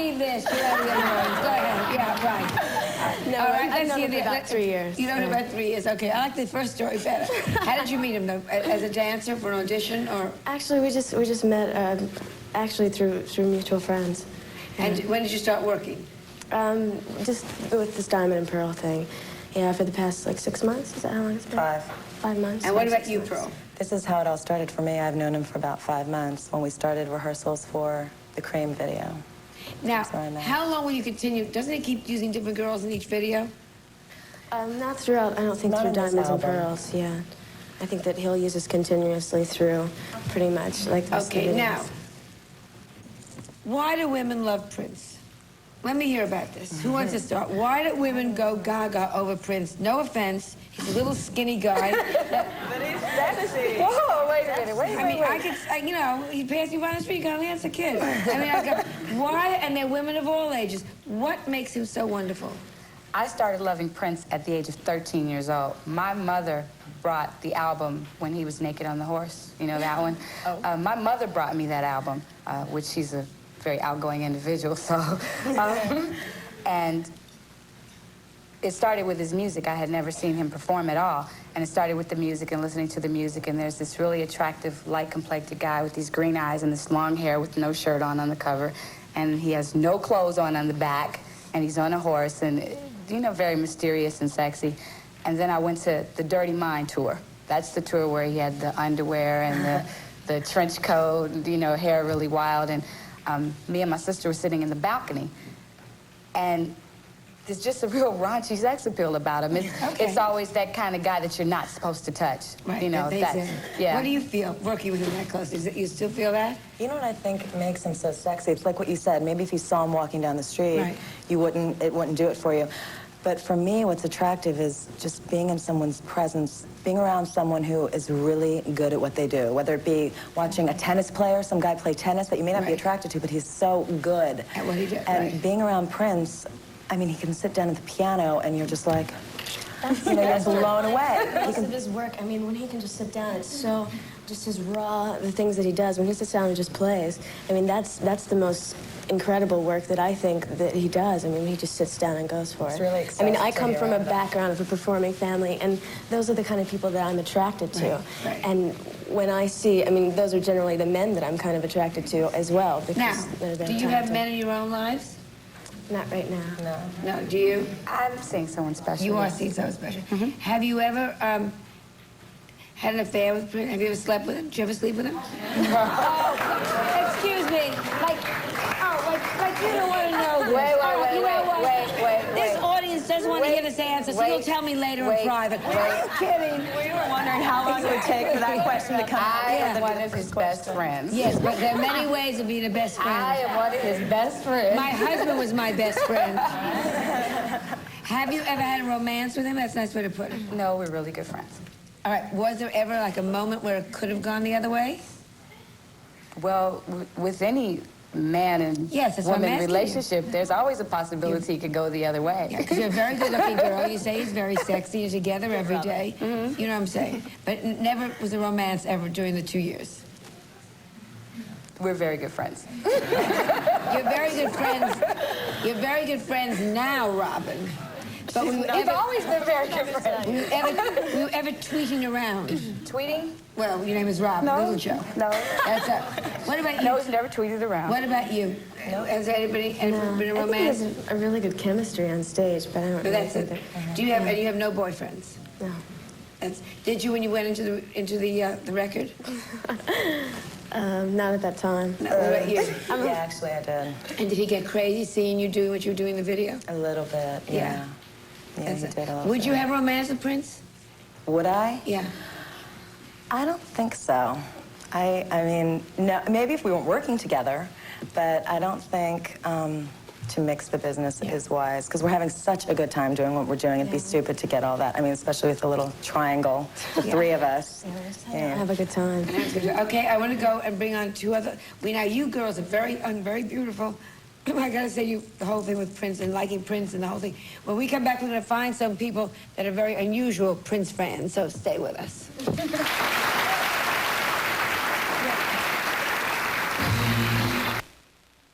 believe this. You know the other ones. Go ahead. Yeah, right. No, All right, I've known hear him for about 3 years. You know him about 3 years. Okay, I like the first story better. How did you meet him, though? As a dancer for an audition, or? Actually, we just met actually through mutual friends. And when did you start working? Just with this diamond and pearl thing. Yeah, for the past like 6 months. Is that how long it's been? 5 months. And what about you, Pearl? This is how it all started for me. I've known him for about 5 months when we started rehearsals for the Cream video. Now, how long will you continue? Doesn't he keep using different girls in each video? Not throughout, I don't think, through Diamonds and Pearls, yeah. I think that he'll use us continuously through pretty much like the Okay, now, why do women love Prince? Let me hear about this. Who wants to start? Why do women go gaga over Prince? No offense, he's a little skinny guy. But he's sexy. Whoa, wait a minute, wait. I mean, I could, you know, he passed me by the street, got a answer kid. I mean, I go, why? And they're women of all ages. What makes him so wonderful? I started loving Prince at the age of 13 years old. My mother brought the album when he was naked on the horse. You know that one? Oh. My mother brought me that album, which she's a very outgoing individual, so. And it started with his music. I had never seen him perform at all. And it started with the music and listening to the music, and there's this really attractive, light-complected guy with these green eyes and this long hair with no shirt on the cover. And he has no clothes on the back, and he's on a horse, and, you know, very mysterious and sexy. And then I went to the Dirty Mind tour. That's the tour where he had the underwear and the trench coat, you know, hair really wild. And me and my sister were sitting in the balcony. And there's just a real raunchy sex appeal about him. It's always that kind of guy that you're not supposed to touch. Right, you know, yeah. What do you feel working with him that close? Is it, you still feel that? You know what I think makes him so sexy? It's like what you said. Maybe if you saw him walking down the street, it wouldn't do it for you. But for me, what's attractive is just being in someone's presence, being around someone who is really good at what they do, whether it be watching a tennis player, some guy play tennis that you may not be attracted to, but he's so good at what he does. And being around Prince, I mean, he can sit down at the piano and you're just like, you know, you're blown away. Most of his work, I mean, when he can just sit down, it's so, just his raw, the things that he does, when he sits down and just plays, I mean, that's the most incredible work that I think that he does. I mean, he just sits down and goes for it. It's really I mean, I come from a background of a performing family, and those are the kind of people that I'm attracted to. And when I see, I mean, those are generally the men that I'm kind of attracted to as well. Because now, do you have men in your own lives? Not right now. No. No, do you? I'm seeing someone special. You are seeing someone special. Have you ever had an affair with Prince? Have you ever slept with him? Did you ever sleep with him? Oh, excuse me. Like you don't want to know this. Wait. This audience doesn't want to hear this answer, so you'll tell me later in private. Are you kidding? We were wondering how long it would take for that question to come out. I am one of his best friends. Yes, but there are many ways of being a best friend. I am one of his best friends. My husband was my best friend. Have you ever had a romance with him? That's a nice way to put it. No, we're really good friends. All right, was there ever like a moment where it could have gone the other way? Well, with any man and woman relationship, there's always a possibility it could go the other way. Yeah, because you're a very good-looking girl. You say he's very sexy. You're together every day. You know what I'm saying? But never was a romance ever during the 2 years. We're very good friends. You're very good friends. You're very good friends now, Robin. But we've always been very good friends. Were you ever tweeting around? Tweeting? Well, your name is Robin, Little Joe. No. That's what about you? No, he's never tweeted around. What about you? No. Has anybody been a romance? I think he has a really good chemistry on stage, but I don't really think that. Do you have? And you have no boyfriends? No. Did you when you went into the record? Not at that time. No, what about you? Yeah, actually, I did. And did he get crazy seeing you doing what you were doing in the video? A little bit, yeah. Yeah, he did a little Would bit. you have romance with Prince? Would I? Yeah. I don't think so. I mean, no, maybe if we weren't working together, but I don't think to mix the business is wise, because we're having such a good time doing what we're doing. It'd be stupid to get all that. I mean, especially with the little triangle, the three of us. Have a good time. Okay, I want to go and bring on two other. Now, you girls are very beautiful. I gotta say, the whole thing with Prince and liking Prince and the whole thing. When we come back, we're gonna find some people that are very unusual Prince fans, so stay with us.